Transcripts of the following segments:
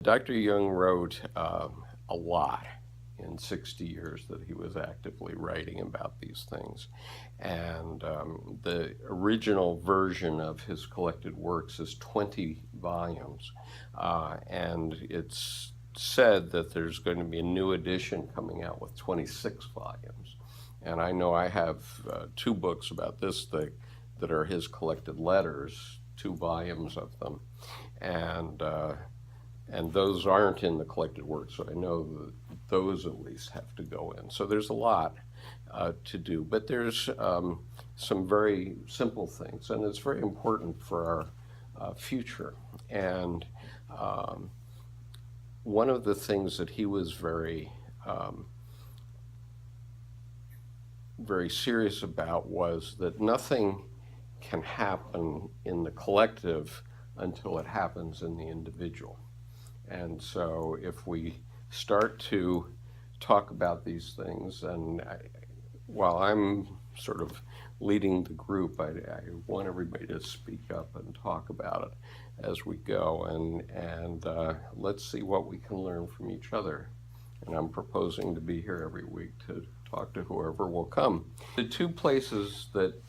Dr. Jung wrote a lot in 60 years that he was actively writing about these things. And the original version of his collected works is 20 volumes. And it's said that there's going to be a new edition coming out with 26 volumes. And I know I have two books about this thing that are his collected letters, 2 volumes of them. And those aren't in the collected works, so I know that those at least have to go in. So there's a lot to do, but there's some very simple things, and it's very important for our future. And one of the things that he was very serious about was that nothing can happen in the collective until it happens in the individual. And so if we start to talk about these things, and while I'm sort of leading the group, I want everybody to speak up and talk about it as we go, and let's see what we can learn from each other. And I'm proposing to be here every week to talk to whoever will come. The two places that,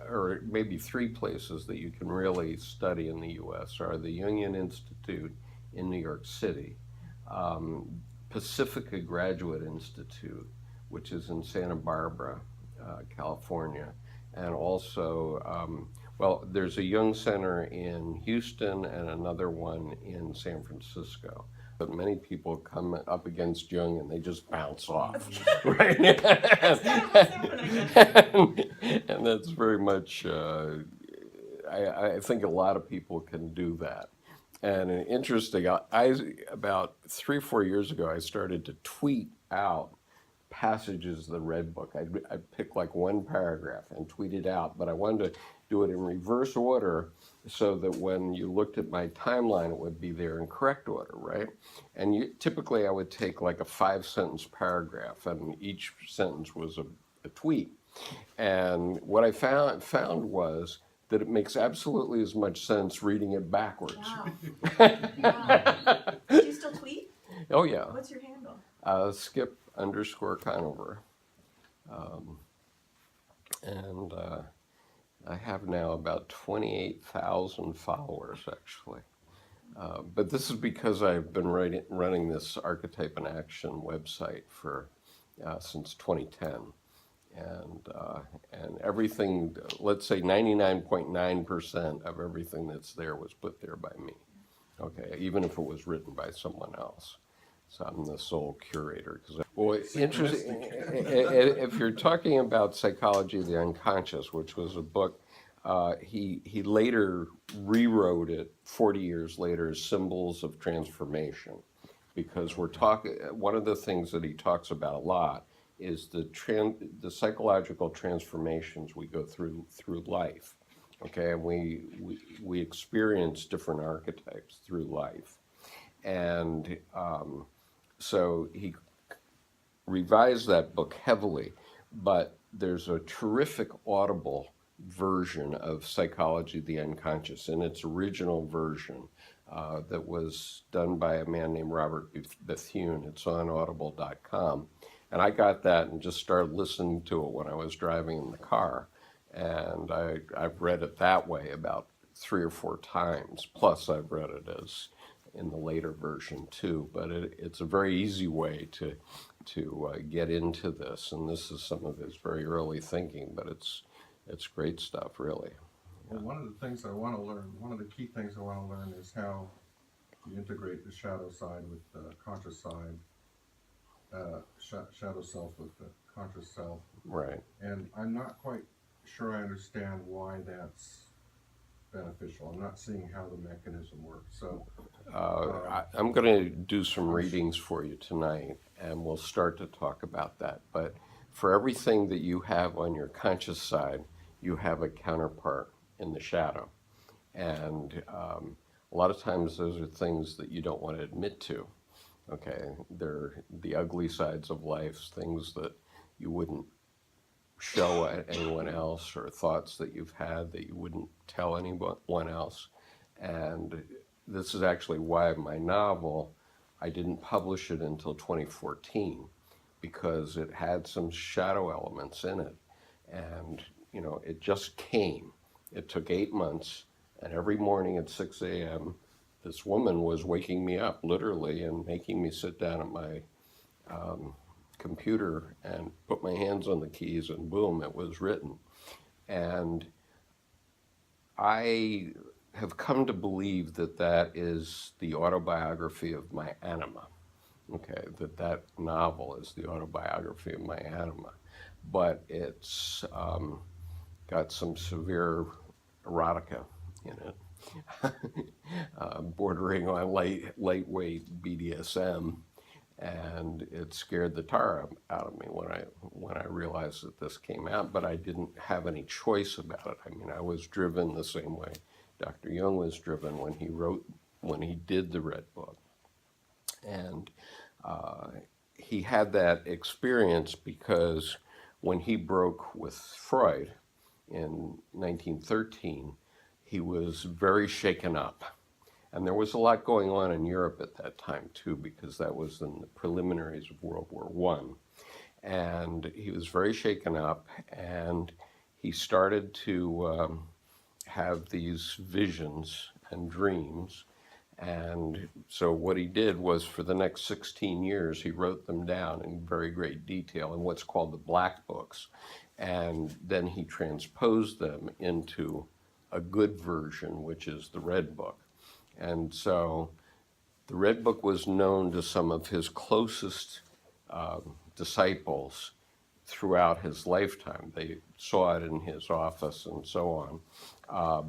or maybe 3 places that you can really study in the U.S. are the Jungian Institute in New York City, Pacifica Graduate Institute, which is in Santa Barbara, California, and also, well, there's a Jung Center in Houston and another one in San Francisco. But many people come up against Jung and they just bounce off, right? And that's very much, I think a lot of people can do that. And interesting, about 3 or 4 years ago, I started to tweet out passages of the Red Book. I'd pick like one paragraph and tweet it out, but I wanted to do it in reverse order so that when you looked at my timeline, it would be there in correct order, right? And typically I would take like a 5-sentence paragraph, and each sentence was a tweet. And what I found was that it makes absolutely as much sense reading it backwards. Wow. Wow. Do you still tweet? Oh, yeah. What's your handle? Skip_Conover. And I have now about 28,000 followers, actually. But this is because I've been running this Archetype in Action website for since 2010. And everything, let's say 99.9% of everything that's there was put there by me. Okay, even if it was written by someone else. So I'm the sole curator. Well, interesting. If you're talking about Psychology of the Unconscious, which was a book, he later rewrote it 40 years later as Symbols of Transformation, because we're talking. One of the things that he talks about a lot is the psychological transformations we go through life. Okay, and we experience different archetypes through life, and so he revised that book heavily, but there's a terrific audible version of Psychology of the Unconscious in its original version that was done by a man named Robert Bethune. It's on audible.com. And I got that and just started listening to it when I was driving in the car. And I've read it that way about 3 or 4 times. Plus, I've read it as in the later version too. But it's a very easy way to get into this. And this is some of his very early thinking, but it's great stuff, really. Well, one of the things I want to learn, one of the key things I want to learn is how you integrate the shadow side with the conscious side. Shadow self with the conscious self. Right. And I'm not quite sure I understand why that's beneficial. I'm not seeing how the mechanism works. So I'm going to do some readings for you tonight, and we'll start to talk about that. But for everything that you have on your conscious side, you have a counterpart in the shadow. And a lot of times those are things that you don't want to admit to. Okay, they're the ugly sides of life, things that you wouldn't show anyone else, or thoughts that you've had that you wouldn't tell anyone else. And this is actually why my novel I didn't publish it until 2014 because it had some shadow elements in it. And, you know, it just came. It took 8 months, and every morning at 6 a.m., this woman was waking me up, literally, and making me sit down at my computer and put my hands on the keys, and boom, it was written. And I have come to believe that that is the autobiography of my anima. Okay, that novel is the autobiography of my anima. But it's got some severe erotica in it, bordering on lightweight BDSM, and it scared the tar out of me when I realized that this came out. But I didn't have any choice about it. I mean, I was driven the same way Dr. Jung was driven when he did the Red Book, and he had that experience because when he broke with Freud in 1913, he was very shaken up. And there was a lot going on in Europe at that time, too, because that was in the preliminaries of World War I. And he was very shaken up, and he started to have these visions and dreams. And so what he did was, for the next 16 years, he wrote them down in very great detail in what's called the Black Books. And then he transposed them into a good version, which is the Red Book. And so the Red Book was known to some of his closest disciples throughout his lifetime. They saw it in his office and so on,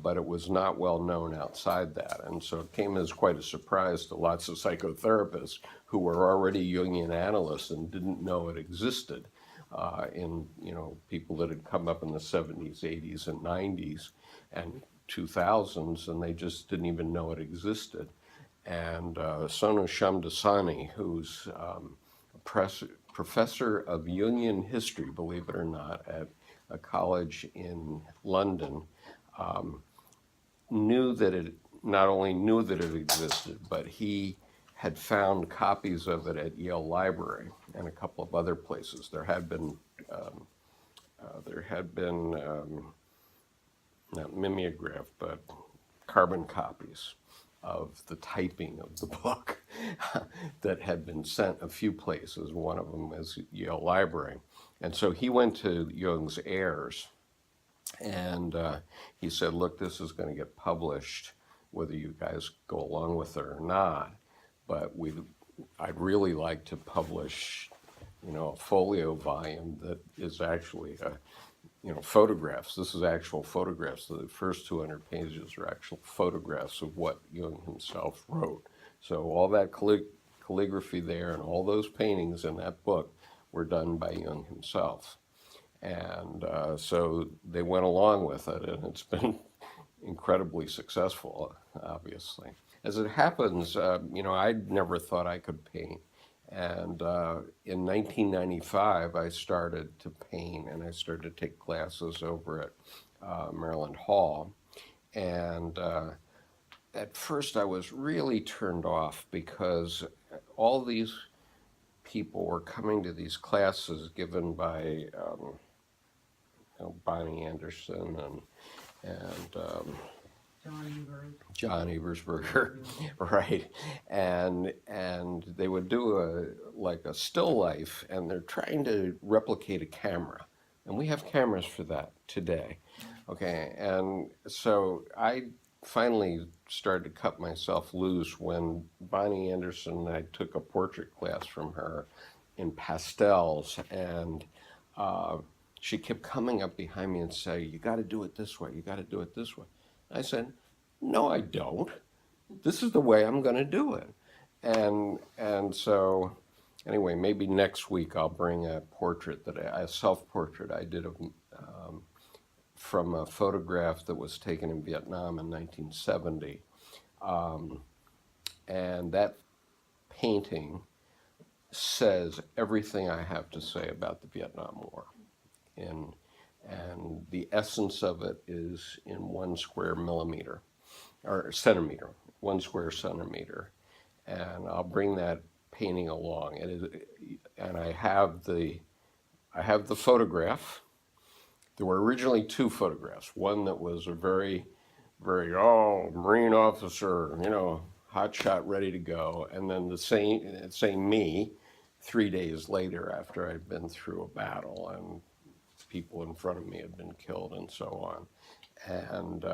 but it was not well known outside that. And so it came as quite a surprise to lots of psychotherapists who were already Jungian analysts and didn't know it existed, in, you know, people that had come up in the 70s, 80s, and 90s and 2000s, and they just didn't even know it existed. And Sonu Shamdasani, who's a professor of Jungian history, believe it or not, at a college in London, knew that it, not only knew that it existed, but he had found copies of it at Yale Library and a couple of other places. There had been not mimeograph, but carbon copies of the typing of the book that had been sent a few places. One of them was Yale Library. And so he went to Jung's heirs, and he said, look, this is going to get published, whether you guys go along with it or not. But I'd really like to publish, you know, a folio volume that is actually photographs. This is actual photographs. The first 200 pages are actual photographs of what Jung himself wrote. So all that calligraphy there and all those paintings in that book were done by Jung himself. And so they went along with it, and it's been incredibly successful, obviously. As it happens, I never thought I could paint. And in 1995, I started to paint, and I started to take classes over at Maryland Hall. And at first, I was really turned off because all these people were coming to these classes given by Bonnie Anderson and John Ebersberger, right? And they would do a still life, and they're trying to replicate a camera, and we have cameras for that today, okay? And so I finally started to cut myself loose when Bonnie Anderson and I took a portrait class from her in pastels, and she kept coming up behind me and saying, "You got to do it this way. You got to do it this way." I said, "No, I don't. This is the way I'm going to do it." And so, anyway, maybe next week I'll bring a portrait a self-portrait I did of from a photograph that was taken in Vietnam in 1970, and that painting says everything I have to say about the Vietnam War. And the essence of it is in 1 square millimeter, or centimeter, 1 square centimeter. and I'll bring that painting along. And I have the photograph. There were originally two photographs. One that was a very, very Marine officer, hot shot, ready to go, and then the same me 3 days later after I'd been through a battle and people in front of me had been killed and so on. And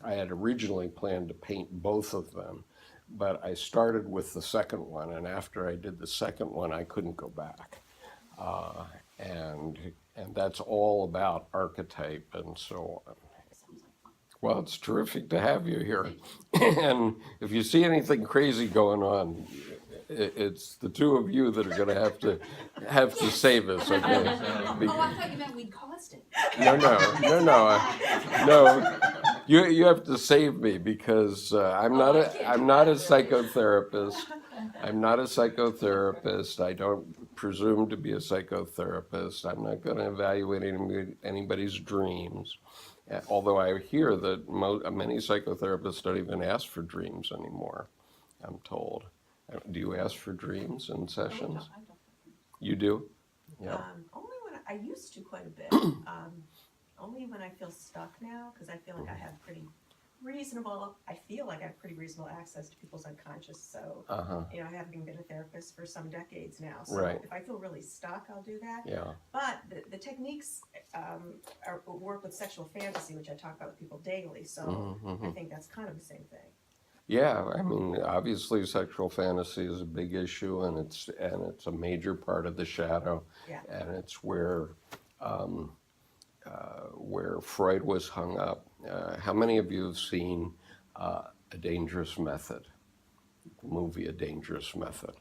I had originally planned to paint both of them, but I started with the second one, and after I did the second one, I couldn't go back. And that's all about archetype and so on. Well, it's terrific to have you here. And if you see anything crazy going on, it's the two of you that are going to have to save us. Okay? Oh, I thought you meant we'd caused it. No. You have to save me because I'm not a psychotherapist. I'm not a psychotherapist. I don't presume to be a psychotherapist. I'm not going to evaluate anybody's dreams. Although I hear that many psychotherapists don't even ask for dreams anymore, I'm told. Do you ask for dreams in sessions? I don't. You do? Yeah. Only when I used to quite a bit. Only when I feel stuck now, because I feel like I have pretty reasonable access to people's unconscious. So, having been a therapist for some decades now. So Right. if I feel really stuck, I'll do that. Yeah. But the techniques work with sexual fantasy, which I talk about with people daily. So I think that's kind of the same thing. Yeah, I mean, obviously sexual fantasy is a big issue, and it's a major part of the shadow. Yeah. And it's where Freud was hung up. How many of you have seen A Dangerous Method? The movie A Dangerous Method.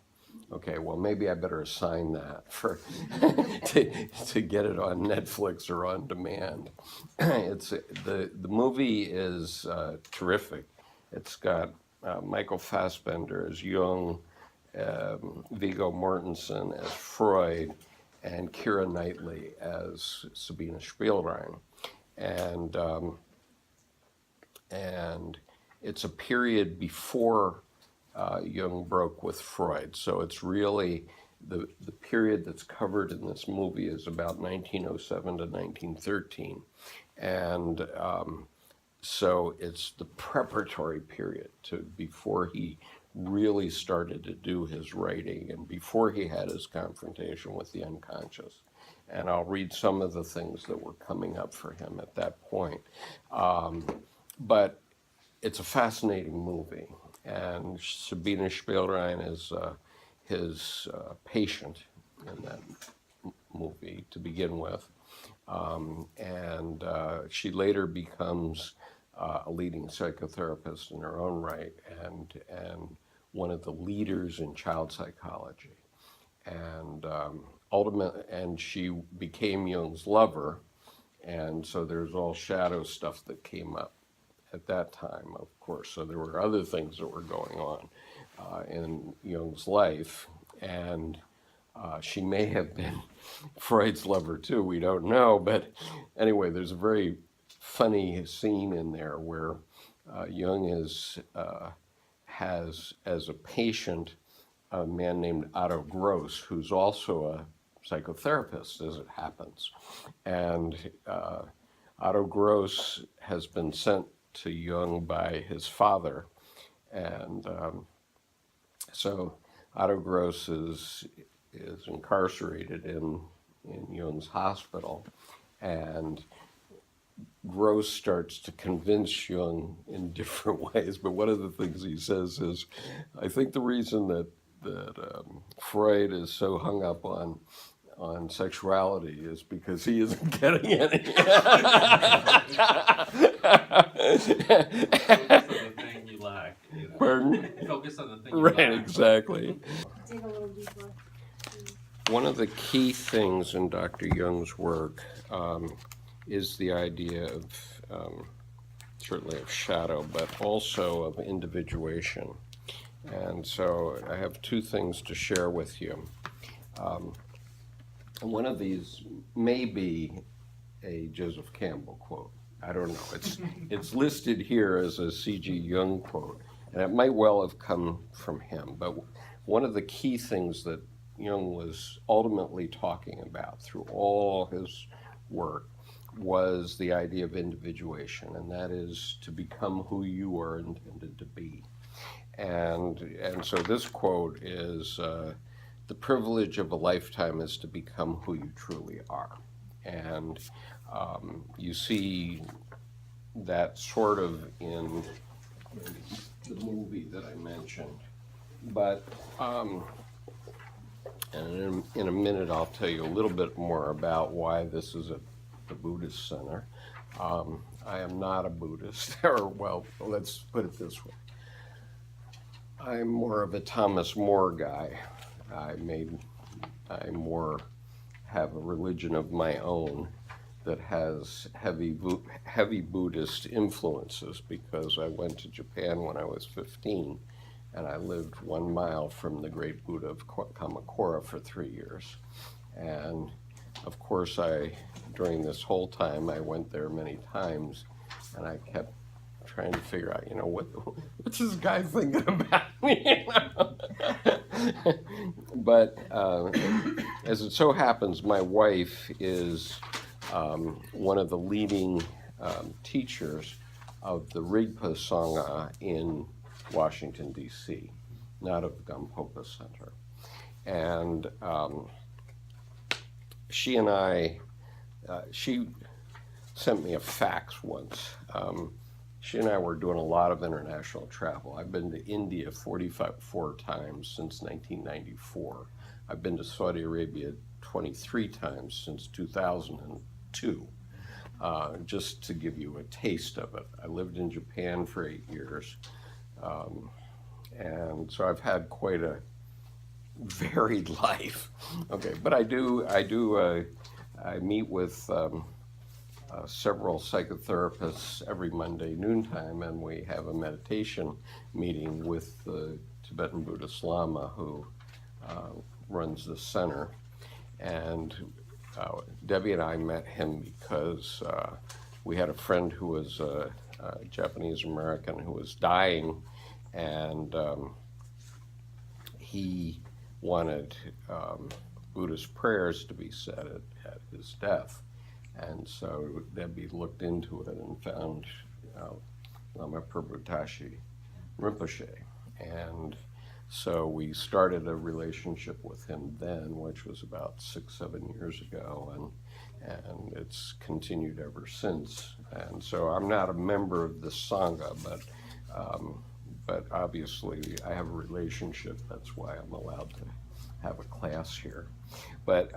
Okay, well maybe I better assign that for to get it on Netflix or on demand. It's the movie is terrific. It's got Michael Fassbender as Jung, Viggo Mortensen as Freud, and Keira Knightley as Sabina Spielrein. And it's a period before Jung broke with Freud. So it's really the period that's covered in this movie is about 1907 to 1913. And so it's the preparatory period to before he really started to do his writing and before he had his confrontation with the unconscious. And I'll read some of the things that were coming up for him at that point. But it's a fascinating movie. And Sabina Spielrein is his patient in that movie to begin with. And she later becomes a leading psychotherapist in her own right and one of the leaders in child psychology. And and she became Jung's lover. And so there's all shadow stuff that came up at that time, of course. So there were other things that were going on in Jung's life. And she may have been Freud's lover too, we don't know. But anyway, there's a very funny scene in there where Jung has as a patient a man named Otto Gross, who's also a psychotherapist, as it happens. And Otto Gross has been sent to Jung by his father. And so Otto Gross is incarcerated in Jung's hospital. And Gross starts to convince Jung in different ways. But one of the things he says is, I think the reason that Freud is so hung up on sexuality is because he isn't getting any. Focus on the thing you lack. Pardon? Focus on the thing you Right, lack. exactly. Dig a little deeper. One of the key things in Dr. Jung's work is the idea of, certainly of shadow, but also of individuation. And so I have two things to share with you. One of these may be a Joseph Campbell quote. I don't know. It's listed here as a C.G. Jung quote. And it might well have come from him. But one of the key things that Jung was ultimately talking about through all his work was the idea of individuation, and that is to become who you are intended to be. And so this quote is, the privilege of a lifetime is to become who you truly are. And you see that sort of in the movie that I mentioned. But and in a minute I'll tell you a little bit more about why this is the Buddhist center. I am not a Buddhist, or well, let's put it this way. I'm more of a Thomas More guy. I more have a religion of my own that has heavy Buddhist influences, because I went to Japan when I was 15, and I lived 1 mile from the great Buddha of Kamakura for 3 years. And of course, during this whole time, I went there many times, and I kept trying to figure out, what's this guy thinking about me? But as it so happens, my wife is one of the leading teachers of the Rigpa Sangha in Washington, D.C., not of the Gampopa Center. And she and I, she sent me a fax once. She and I were doing a lot of international travel. I've been to India 44 times since 1994. I've been to Saudi Arabia 23 times since 2002, just to give you a taste of it. I lived in Japan for 8 years, and so I've had quite a varied life. Okay, but I meet with several psychotherapists every Monday noontime, and we have a meditation meeting with the Tibetan Buddhist Lama who runs the center. And Debbie and I met him because we had a friend who was a Japanese American who was dying, and he wanted Buddhist prayers to be said at his death. And so Debbie looked into it and found Lama Prabhutashi Rinpoche. And so we started a relationship with him then, which was about 6-7 years ago, and it's continued ever since. And so I'm not a member of the Sangha, but obviously I have a relationship. That's why I'm allowed to have a class here. But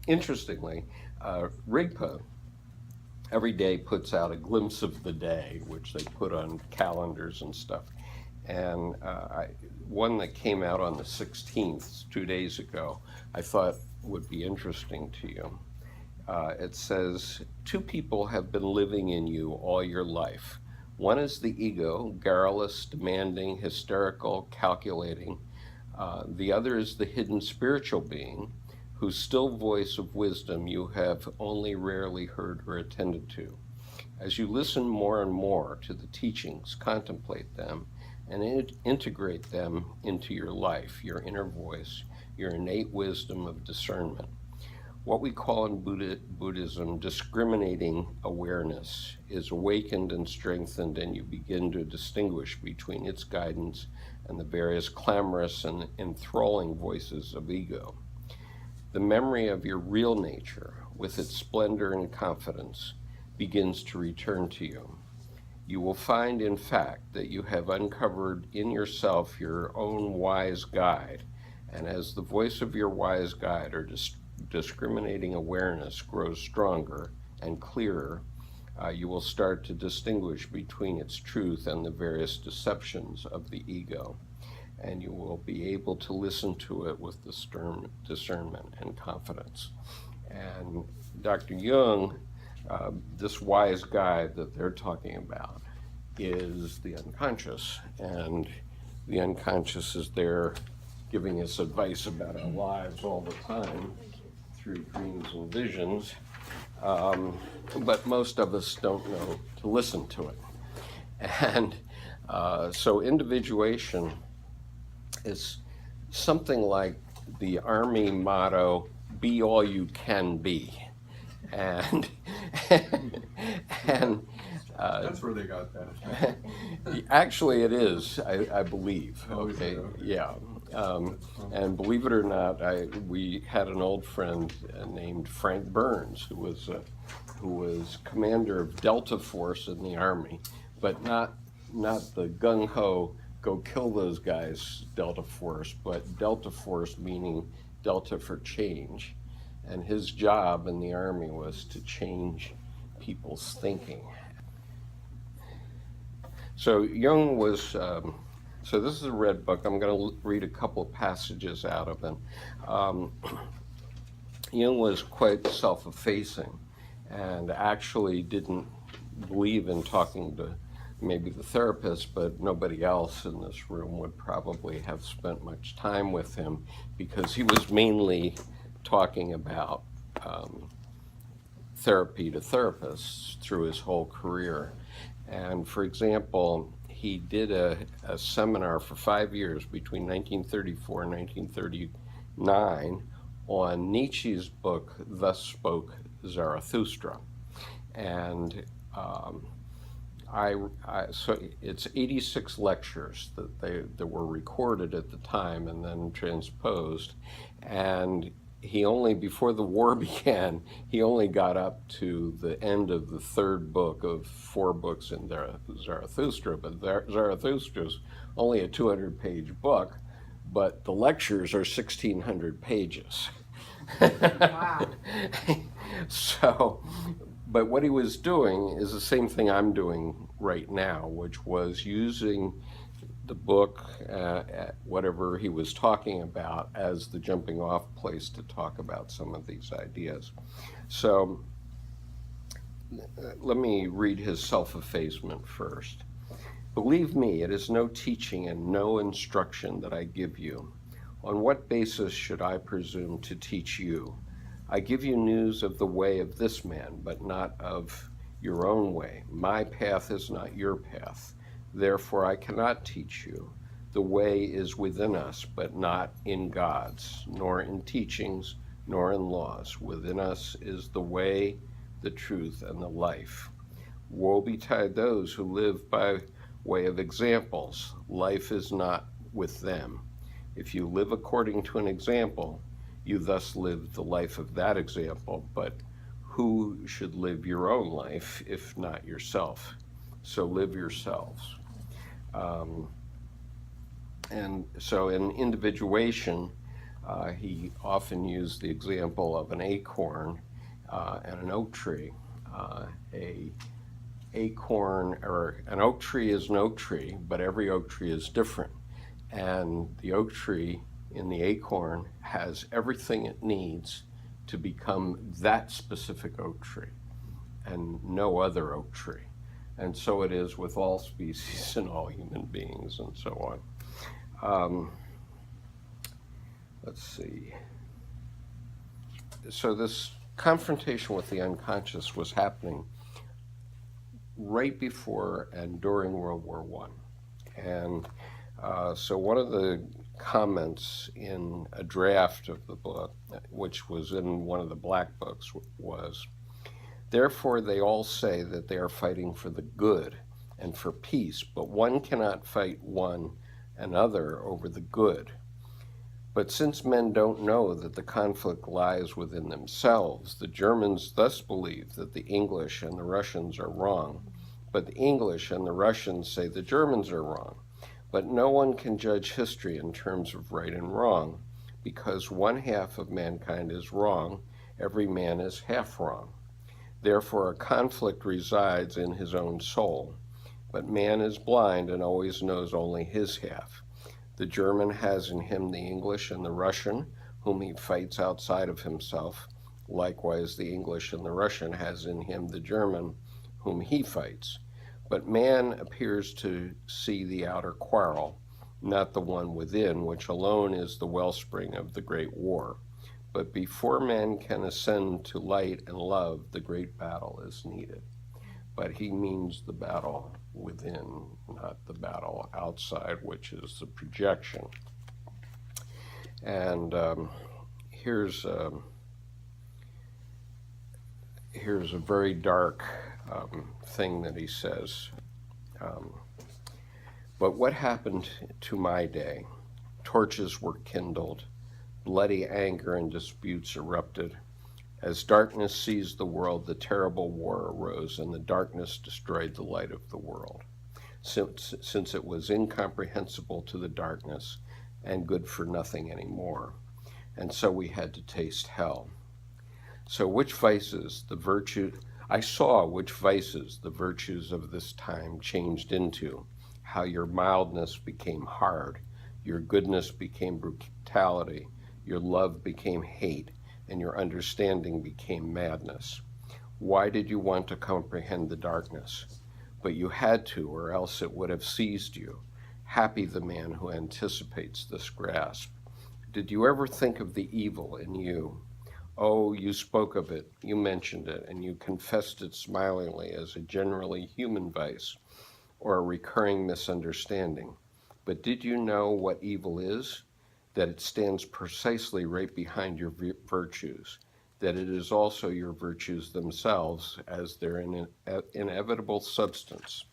interestingly, Rigpa every day puts out a glimpse of the day, which they put on calendars and stuff. And one that came out on the 16th, 2 days ago, I thought would be interesting to you. It says, 2 people have been living in you all your life. One is the ego, garrulous, demanding, hysterical, calculating. The other is the hidden spiritual being, whose still voice of wisdom you have only rarely heard or attended to. As you listen more and more to the teachings, contemplate them, and integrate them into your life, your inner voice, your innate wisdom of discernment. What we call in Buddhism discriminating awareness is awakened and strengthened, and you begin to distinguish between its guidance and the various clamorous and enthralling voices of ego. The memory of your real nature, with its splendor and confidence, begins to return to you. You will find, in fact, that you have uncovered in yourself your own wise guide, and as the voice of your wise guide or discriminating awareness grows stronger and clearer, you will start to distinguish between its truth and the various deceptions of the ego, and you will be able to listen to it with discernment and confidence. And Dr. Jung, this wise guide that they're talking about, is the unconscious, and the unconscious is there giving us advice about our lives all the time through dreams and visions, but most of us don't know to listen to it. And So individuation is something like the Army motto, be all you can be. And, and That's where they got that. actually it is, I believe. Oh, is it? Okay. Yeah. And believe it or not, we had an old friend named Frank Burns, who was commander of Delta Force in the Army, but not the gung-ho, go kill those guys Delta Force, but Delta Force meaning Delta for change. And his job in the Army was to change people's thinking. So Jung was, so this is a red book. I'm going to read a couple of passages out of it. Jung was quite self-effacing and actually didn't believe in talking to maybe the therapist, but nobody else in this room would probably have spent much time with him because he was mainly talking about therapy to therapists through his whole career. And for example, he did a seminar for 5 years between 1934 and 1939 on Nietzsche's book, Thus Spoke Zarathustra. And so it's 86 lectures that were recorded at the time and then transposed. And he only, before the war began, he only got up to the end of the third book of 4 books in Zarathustra. But Zarathustra's only a 200-page book, but the lectures are 1,600 pages. Wow. So, but what he was doing is the same thing I'm doing right now, which was using the book, whatever he was talking about, as the jumping off place to talk about some of these ideas. So let me read his self-effacement first. Believe me, it is no teaching and no instruction that I give you. On what basis should I presume to teach you? I give you news of the way of this man, but not of your own way. My path is not your path. Therefore, I cannot teach you. The way is within us, but not in God's, nor in teachings, nor in laws. Within us is the way, the truth, and the life. Woe betide those who live by way of examples. Life is not with them. If you live according to an example, you thus live the life of that example. But who should live your own life if not yourself? So live yourselves. And so in Individuation, he often used the example of an acorn and an oak tree. An oak tree is an oak tree, but every oak tree is different. And the oak tree in the acorn has everything it needs to become that specific oak tree and no other oak tree. And so it is with all species and all human beings and so on. Let's see. So this confrontation with the unconscious was happening right before and during World War I. And so one of the comments in a draft of the book, which was in one of the black books, was, therefore they all say that they are fighting for the good and for peace, but one cannot fight one another over the good. But since men don't know that the conflict lies within themselves, the Germans thus believe that the English and the Russians are wrong, but the English and the Russians say the Germans are wrong. But no one can judge history in terms of right and wrong, because one half of mankind is wrong, every man is half wrong. Therefore, a conflict resides in his own soul, but man is blind and always knows only his half. The German has in him the English and the Russian, whom he fights outside of himself. Likewise, the English and the Russian has in him the German, whom he fights. But man appears to see the outer quarrel, not the one within, which alone is the wellspring of the great war. But before man can ascend to light and love, the great battle is needed. But he means the battle within, not the battle outside, which is the projection. And here's a very dark thing that he says. But what happened to my day? Torches were kindled, bloody anger and disputes erupted. As darkness seized the world, the terrible war arose, and the darkness destroyed the light of the world, since it was incomprehensible to the darkness and good for nothing anymore. And so we had to taste hell. So I saw which vices the virtues of this time changed into, how your mildness became hard, your goodness became brutality, your love became hate, and your understanding became madness. Why did you want to comprehend the darkness? But you had to, or else it would have seized you. Happy the man who anticipates this grasp. Did you ever think of the evil in you? Oh, you spoke of it, you mentioned it, and you confessed it smilingly as a generally human vice or a recurring misunderstanding. But did you know what evil is? That it stands precisely right behind your virtues, that it is also your virtues themselves as their inevitable substance.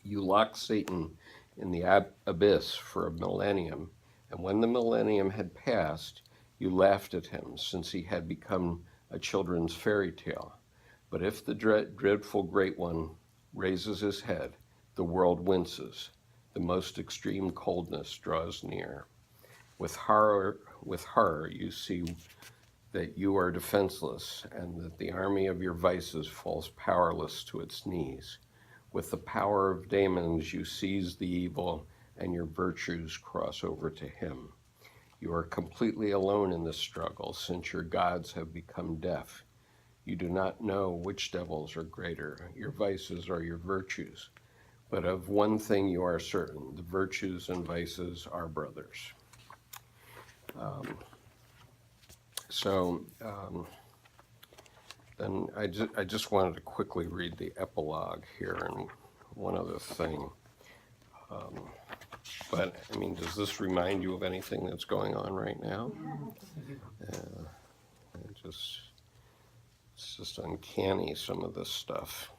You locked Satan in the abyss for a millennium, and when the millennium had passed, you laughed at him, since he had become a children's fairy tale. But if the dreadful great one raises his head, the world winces. The most extreme coldness draws near. With horror, you see that you are defenseless, and that the army of your vices falls powerless to its knees. With the power of daemons, you seize the evil, and your virtues cross over to him. You are completely alone in this struggle, since your gods have become deaf. You do not know which devils are greater, your vices or your virtues. But of one thing you are certain, the virtues and vices are brothers. Then I just wanted to quickly read the epilogue here, and one other thing. But, I mean, does this remind you of anything that's going on right now? It's just uncanny, some of this stuff.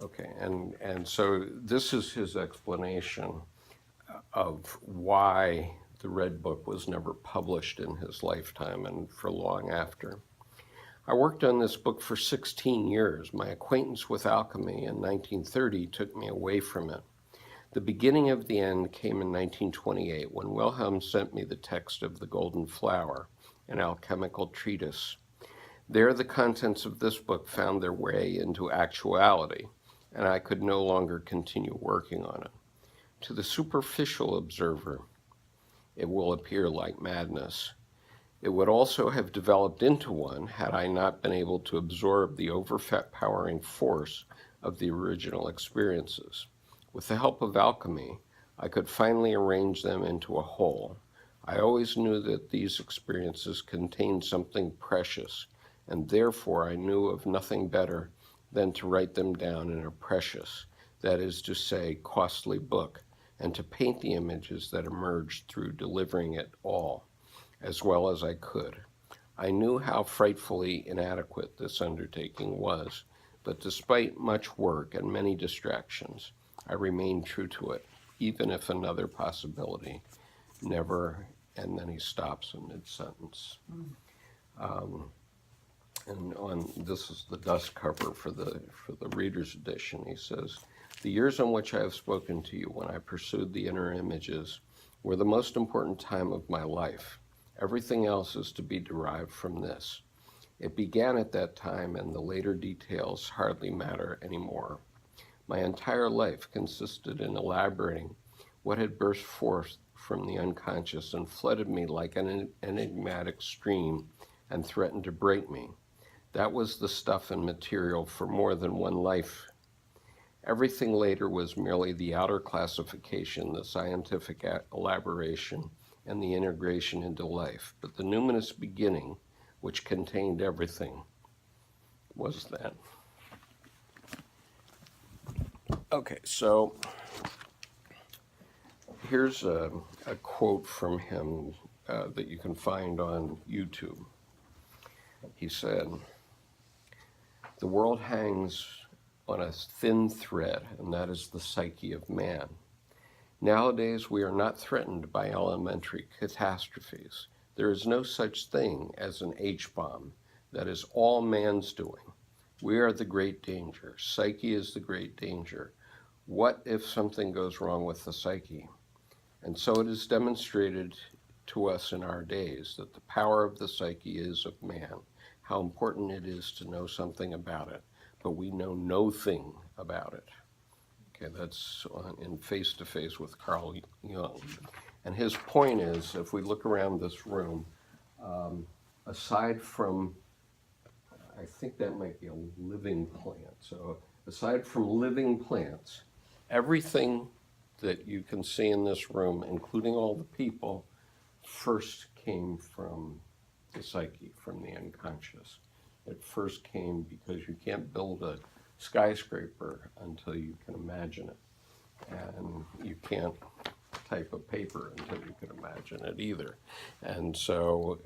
Okay, and so this is his explanation of why the Red Book was never published in his lifetime and for long after. I worked on this book for 16 years. My acquaintance with alchemy in 1930 took me away from it. The beginning of the end came in 1928 when Wilhelm sent me the text of The Golden Flower, an alchemical treatise. There, the contents of this book found their way into actuality, and I could no longer continue working on it. To the superficial observer, it will appear like madness. It would also have developed into one had I not been able to absorb the overpowering force of the original experiences. With the help of alchemy, I could finally arrange them into a whole. I always knew that these experiences contained something precious, and therefore I knew of nothing better than to write them down in a precious, that is to say, costly book, and to paint the images that emerged through delivering it all, as well as I could. I knew how frightfully inadequate this undertaking was, but despite much work and many distractions, I remained true to it, even if another possibility never, and then he stops in mid-sentence. And this is the dust cover for the reader's edition. He says, "The years on which I have spoken to you when I pursued the inner images were the most important time of my life. Everything else is to be derived from this. It began at that time, and the later details hardly matter anymore. My entire life consisted in elaborating what had burst forth from the unconscious and flooded me like an enigmatic stream and threatened to break me. That was the stuff and material for more than one life. Everything later was merely the outer classification, the scientific elaboration, and the integration into life. But the numinous beginning, which contained everything, was then." Okay, so here's a quote from him that you can find on YouTube. He said, "The world hangs on a thin thread, and that is the psyche of man. Nowadays, we are not threatened by elementary catastrophes. There is no such thing as an H-bomb. That is all man's doing. We are the great danger. Psyche is the great danger. What if something goes wrong with the psyche?" And so it is demonstrated to us in our days that the power of the psyche is of man, how important it is to know something about it, but we know no thing about it. Okay, that's in Face to Face with Carl Jung. And his point is, if we look around this room, aside from, I think that might be a living plant. So aside from living plants, everything that you can see in this room, including all the people, first came from the psyche, from the unconscious. It first came because you can't build a skyscraper until you can imagine it. And you can't type a paper until you can imagine it either. And so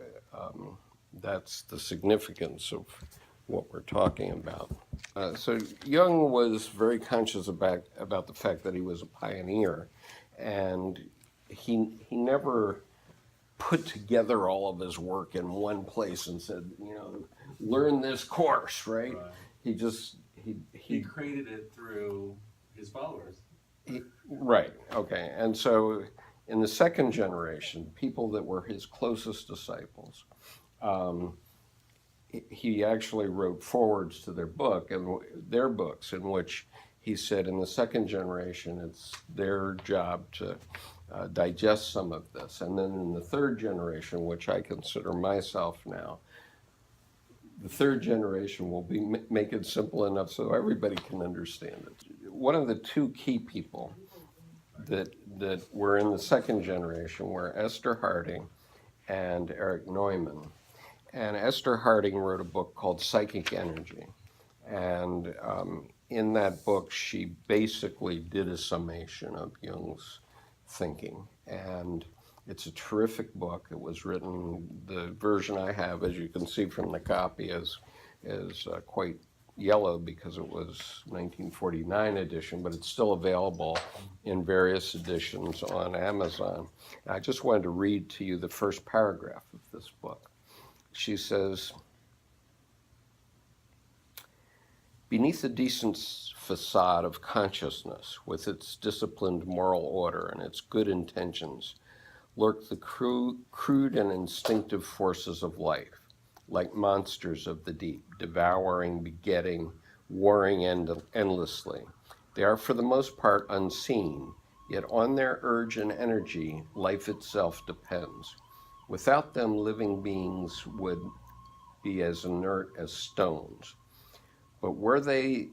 that's the significance of what we're talking about. So Jung was very conscious about the fact that he was a pioneer, and he never put together all of his work in one place and said, learn this course, right? He just He created it through his followers. Right, okay. And so in the second generation, people that were his closest disciples, he actually wrote forwards to their books in which he said in the second generation it's their job to digest some of this. And then in the third generation, which I consider myself now, the third generation will make it simple enough so everybody can understand it. One of the two key people that were in the second generation were Esther Harding and Eric Neumann. And Esther Harding wrote a book called Psychic Energy. And in that book, she basically did a summation of Jung's thinking. And it's a terrific book. It was written, the version I have, as you can see from the copy, is quite yellow because it was 1949 edition, but it's still available in various editions on Amazon. And I just wanted to read to you the first paragraph of this book. She says, "Beneath the decent facade of consciousness, with its disciplined moral order and its good intentions, lurk the crude and instinctive forces of life, like monsters of the deep, devouring, begetting, warring endlessly. They are for the most part unseen, yet on their urge and energy, life itself depends. Without them, living beings would be as inert as stones. But were they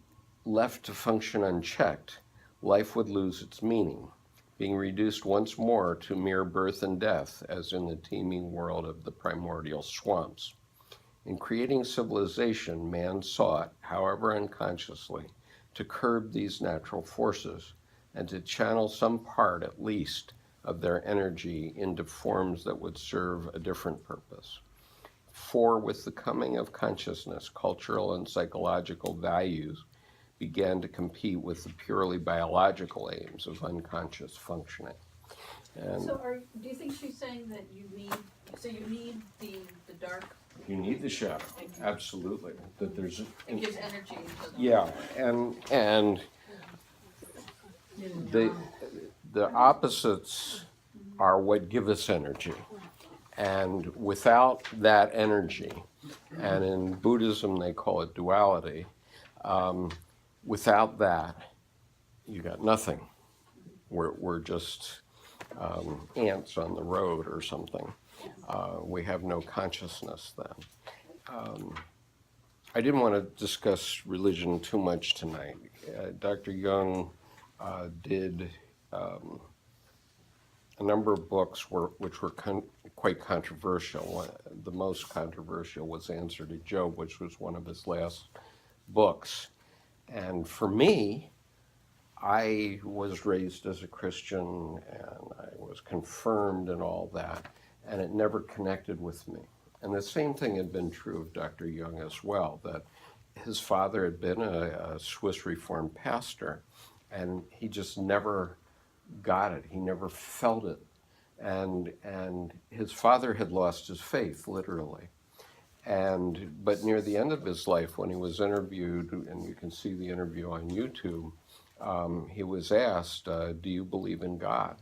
left to function unchecked, life would lose its meaning, being reduced once more to mere birth and death, as in the teeming world of the primordial swamps. In creating civilization, man sought, however unconsciously, to curb these natural forces and to channel some part, at least, of their energy into forms that would serve a different purpose. For with the coming of consciousness, cultural and psychological values began to compete with the purely biological aims of unconscious functioning." And So do you think she's saying that you need the dark, you need the shadow, absolutely. That there's it gives energy to the. yeah, and the opposites are what give us energy. And without that energy, and in Buddhism they call it duality, without that, you got nothing. We're just ants on the road or something. We have no consciousness then. I didn't want to discuss religion too much tonight. Dr. Jung did a number of books which were quite controversial. The most controversial was Answer to Job, which was one of his last books. And for me, I was raised as a Christian and I was confirmed and all that, and it never connected with me. And the same thing had been true of Dr. Jung as well, that his father had been a Swiss Reformed pastor, and he just never got it. He never felt it. And his father had lost his faith, literally. But near the end of his life, when he was interviewed, and you can see the interview on YouTube, he was asked, do you believe in God?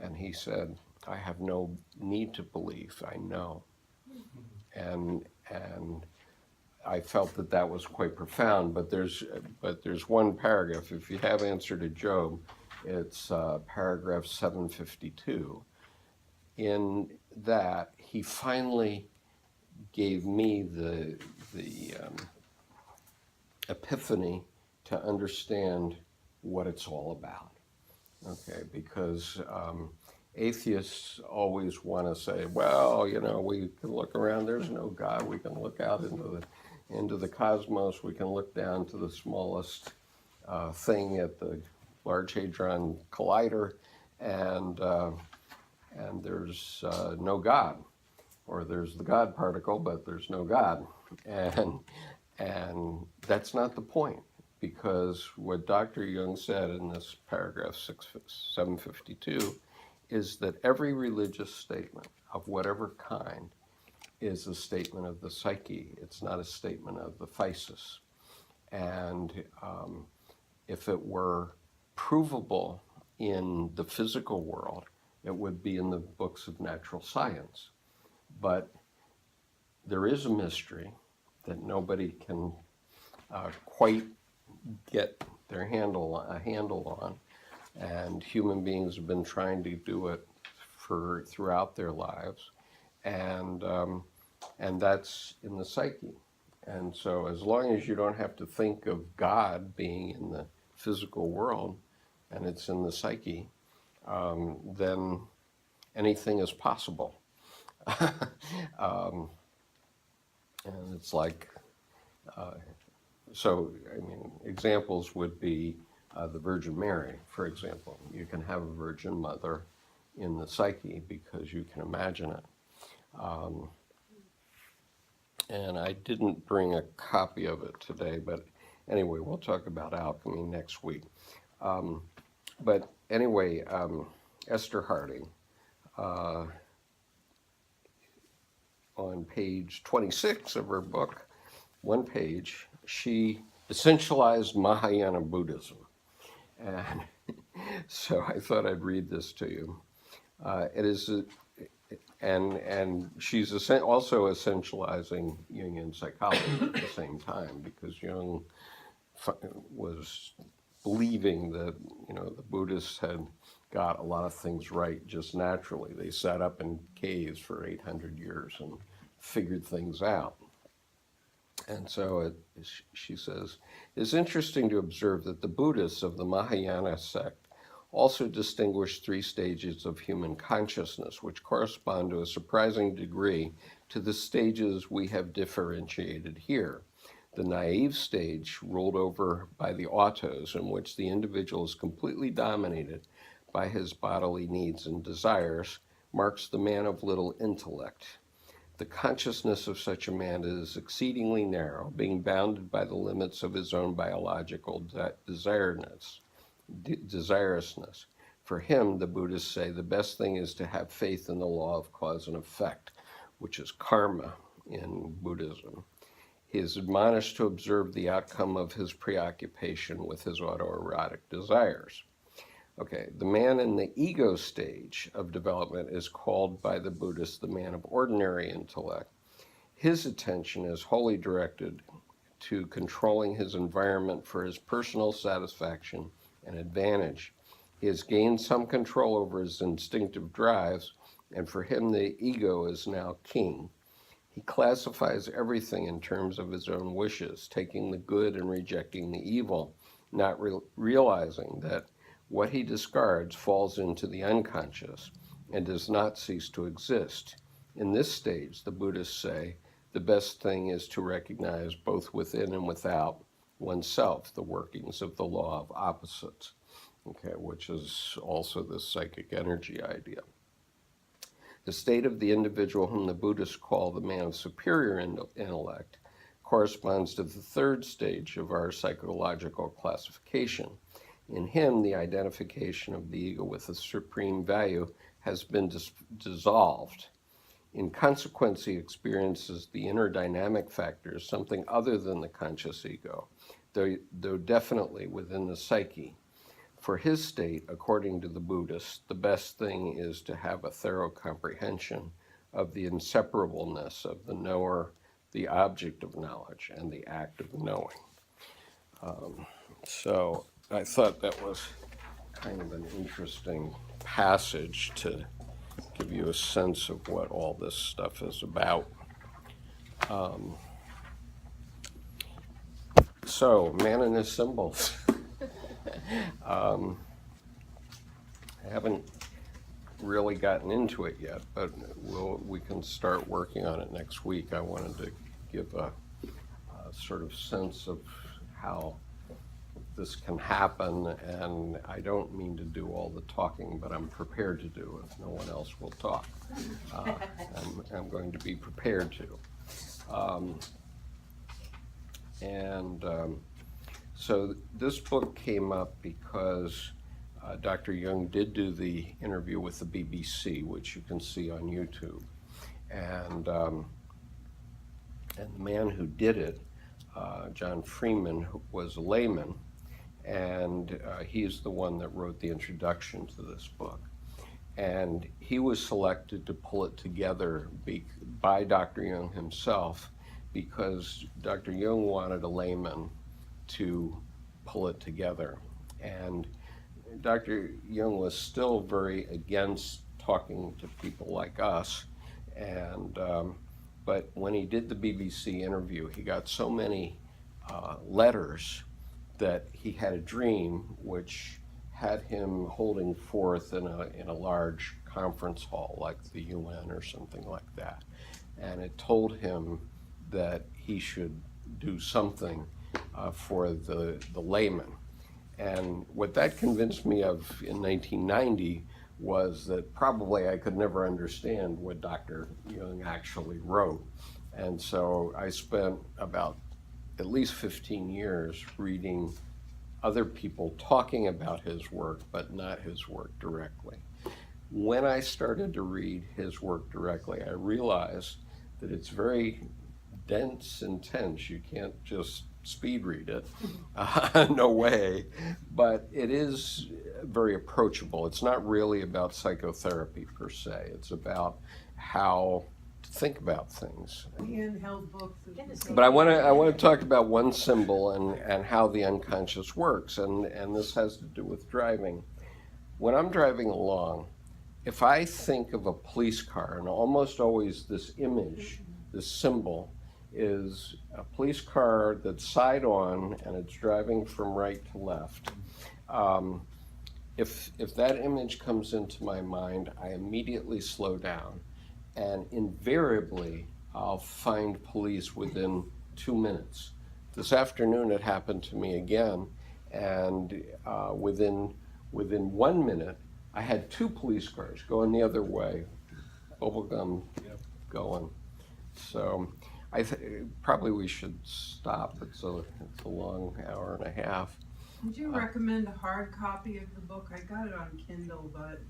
And he said, I have no need to believe, I know. And I felt that that was quite profound, but there's one paragraph. If you have Answer to Job, it's paragraph 752. In that, he finally gave me the epiphany to understand what it's all about. Okay, because atheists always want to say, well, you know, we can look around, there's no God, we can look out into the cosmos, we can look down to the smallest thing at the Large Hadron Collider, and there's no God. Or there's the God particle, but there's no God. And that's not the point, because what Dr. Jung said in this paragraph 752 is that every religious statement of whatever kind is a statement of the psyche. It's not a statement of the physis. And if it were provable in the physical world, it would be in the books of natural science. But there is a mystery that nobody can quite get their handle on, and human beings have been trying to do it throughout their lives, and that's in the psyche. And so, as long as you don't have to think of God being in the physical world, and it's in the psyche, then anything is possible. And it's like, so, I mean, examples would be the Virgin Mary, for example. You can have a Virgin Mother in the psyche because you can imagine it. And I didn't bring a copy of it today, but anyway, we'll talk about alchemy next week. But anyway, Esther Harding, on page 26 of her book, one page, she essentialized Mahayana Buddhism. And so I thought I'd read this to you. It is, and she's also essentializing Jungian psychology at the same time, because Jung was believing that, you know, the Buddhists had got a lot of things right just naturally. They sat up in caves for 800 years and figured things out. And so she says, it's interesting to observe that the Buddhists of the Mahayana sect also distinguish 3 stages of human consciousness, which correspond to a surprising degree to the stages we have differentiated here. The naive stage, ruled over by the autos, in which the individual is completely dominated by his bodily needs and desires, marks the man of little intellect. The consciousness of such a man is exceedingly narrow, being bounded by the limits of his own biological desirousness. For him, the Buddhists say, the best thing is to have faith in the law of cause and effect, which is karma in Buddhism. He is admonished to observe the outcome of his preoccupation with his autoerotic desires. Okay, the man in the ego stage of development is called by the Buddhists the man of ordinary intellect. His attention is wholly directed to controlling his environment for his personal satisfaction and advantage. He has gained some control over his instinctive drives, and for him the ego is now king. He classifies everything in terms of his own wishes, taking the good and rejecting the evil, not realizing that what he discards falls into the unconscious and does not cease to exist. In this stage, the Buddhists say, the best thing is to recognize both within and without oneself the workings of the law of opposites. okay, which is also the psychic energy idea. The state of the individual whom the Buddhists call the man of superior intellect corresponds to the third stage of our psychological classification. In him, the identification of the ego with the supreme value has been dissolved. In consequence, he experiences the inner dynamic factors, something other than the conscious ego, though definitely within the psyche. For his state, according to the Buddhists, the best thing is to have a thorough comprehension of the inseparableness of the knower, the object of knowledge, and the act of knowing. So I thought that was kind of an interesting passage to give you a sense of what all this stuff is about. So, man and his symbols. I haven't really gotten into it yet, but we can start working on it next week. I wanted to give a sort of sense of how this can happen, and I don't mean to do all the talking, but I'm prepared to do if no one else will talk. I'm going to be prepared to. So this book came up because Dr. Jung did do the interview with the BBC, which you can see on YouTube. And the man who did it, John Freeman, was a layman, and he's the one that wrote the introduction to this book. And he was selected to pull it together by Dr. Jung himself, because Dr. Jung wanted a layman to pull it together. And Dr. Jung was still very against talking to people like us. But when he did the BBC interview, he got so many letters that he had a dream which had him holding forth in a large conference hall like the UN or something like that. And it told him that he should do something for the layman. And what that convinced me of in 1990 was that probably I could never understand what Dr. Jung actually wrote. And so I spent about at least 15 years reading other people talking about his work, but not his work directly. When I started to read his work directly, I realized that it's very dense and tense. You can't just speed read it, no way, but it is very approachable. It's not really about psychotherapy per se. It's about how to think about things. Handheld books. But I want to talk about one symbol and how the unconscious works, and this has to do with driving. When I'm driving along, if I think of a police car, and almost always this image, this symbol, is a police car that's side on and it's driving from right to left. If that image comes into my mind, I immediately slow down, and invariably I'll find police within 2 minutes. This afternoon it happened to me again, and within 1 minute I had 2 police cars going the other way, bubblegum going. So probably we should stop. It's a long hour and a half. Would you recommend a hard copy of the book? I got it on Kindle, but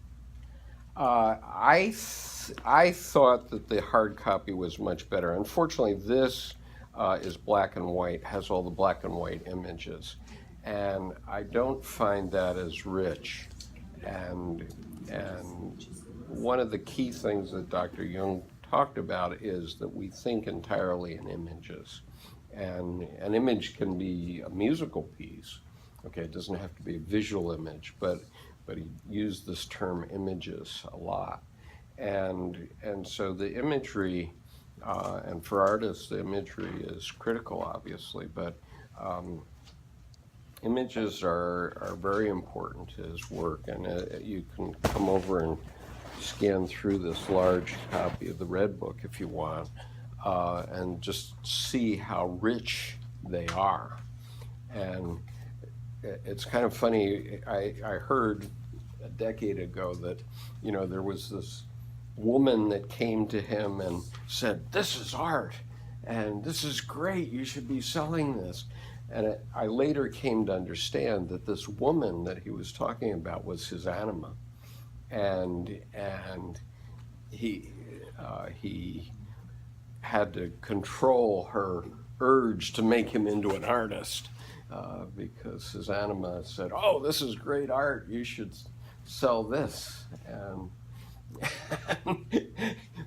I thought that the hard copy was much better. Unfortunately, this is black and white, has all the black and white images, and I don't find that as rich. And one of the key things that Dr. Jung talked about is that we think entirely in images, and an image can be a musical piece. Okay, it doesn't have to be a visual image, but he used this term images a lot, and so the imagery, and for artists the imagery is critical, obviously, but images are very important to his work, and you can come over and scan through this large copy of the Red Book if you want, and just see how rich they are. And it's kind of funny. I heard a decade ago that, there was this woman that came to him and said, "This is art, and this is great. You should be selling this." And I later came to understand that this woman that he was talking about was his anima, and he had to control her urge to make him into an artist, because his anima said, "Oh, this is great art. You should sell this." And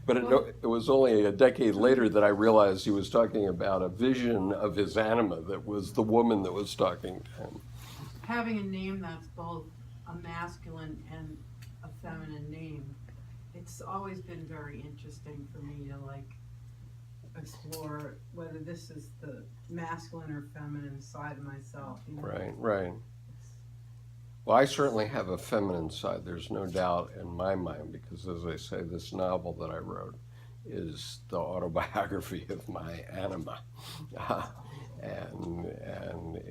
but it was only a decade later that I realized he was talking about a vision of his anima that was the woman that was talking to him. Having a name that's both a masculine and a feminine name, it's always been very interesting for me to explore whether this is the masculine or feminine side of myself. Right, right. Well, I certainly have a feminine side. There's no doubt in my mind, because, as I say, this novel that I wrote is the autobiography of my anima. And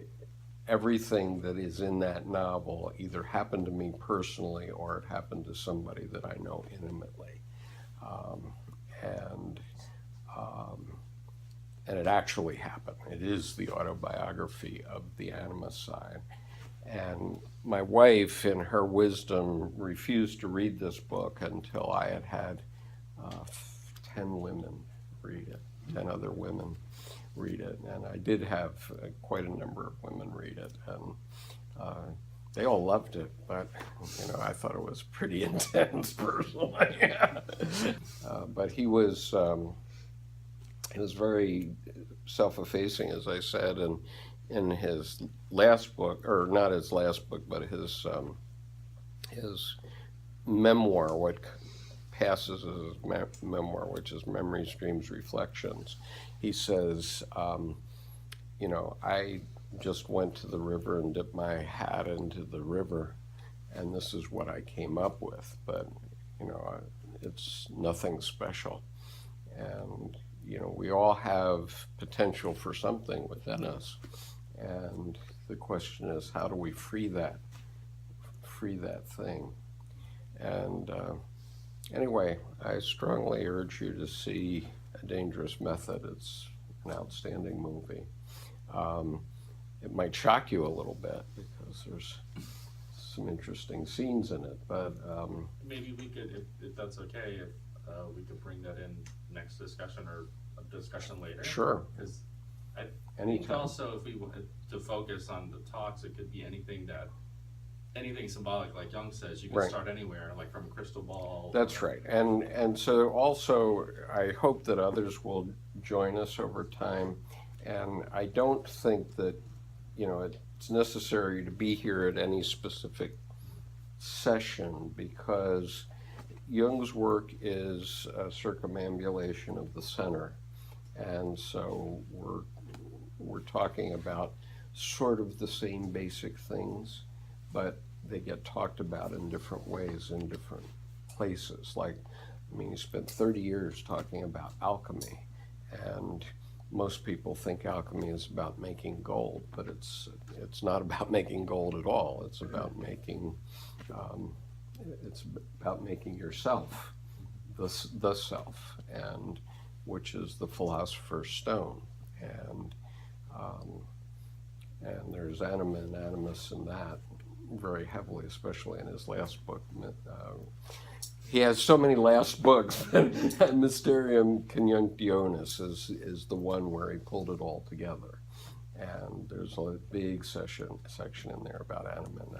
everything that is in that novel either happened to me personally or it happened to somebody that I know intimately. And it actually happened. It is the autobiography of the anima side. And my wife, in her wisdom, refused to read this book until I had 10 women read it, 10 other women read it. And I did have quite a number of women read it. And they all loved it, but I thought it was pretty intense personally. But he was very self-effacing, as I said, and in his last book, or not his last book, but his memoir, what passes as his memoir, which is Memories, Dreams, Reflections, he says, I just went to the river and dipped my hat into the river, and this is what I came up with, but, it's nothing special. And, we all have potential for something within us. And the question is, how do we free that thing? And anyway, I strongly urge you to see A Dangerous Method. It's an outstanding movie. It might shock you a little bit because there's some interesting scenes in it, but Maybe we could, if that's okay, if we could bring that in next discussion or a discussion later. Sure. Because I think Anytime. also if we wanted to focus on the talks, it could be anything symbolic, like Jung says, you can Right. start anywhere, like from a crystal ball. That's right. And so also I hope that others will join us over time. And I don't think that, it's necessary to be here at any specific session, because Jung's work is a circumambulation of the center. And so we're talking about sort of the same basic things, but they get talked about in different ways in different places. He spent 30 years talking about alchemy, and most people think alchemy is about making gold, but it's not about making gold at all. It's about making yourself, the self, and which is the philosopher's stone, and there's anima and animus in that very heavily, especially in his last book. He has so many last books, but Mysterium Conjunctionis is the one where he pulled it all together. And there's a big section in there about anima and